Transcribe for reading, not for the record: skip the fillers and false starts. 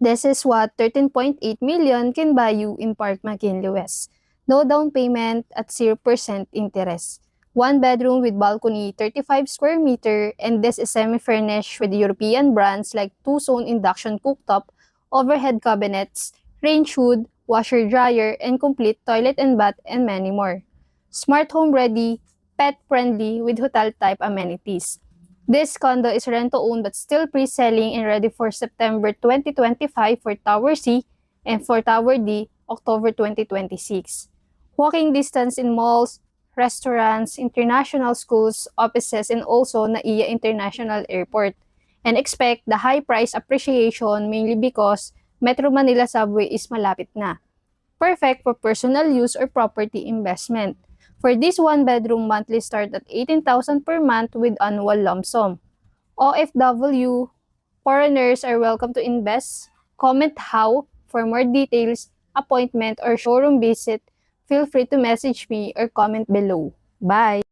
This is what 13.8 million can buy you in Park McKinley West. No down payment at 0% interest. One bedroom with balcony, 35 square meter, and this is semi-furnished with European brands like two-zone induction cooktop, overhead cabinets, range hood, washer dryer, and complete toilet and bath, and many more. Smart home ready, pet friendly with hotel type amenities. This condo is rent-to-own but still pre-selling and ready for September 2025 for Tower C and for Tower D, October 2026. Walking distance in malls, restaurants, international schools, offices, and also NAIA International Airport. And expect the high price appreciation mainly because Metro Manila Subway is malapit na. Perfect for personal use or property investment. For this one-bedroom monthly start at 18,000 per month with annual lump sum. OFW, foreigners are welcome to invest. Comment how. For more details, appointment, or showroom visit, feel free to message me or comment below. Bye!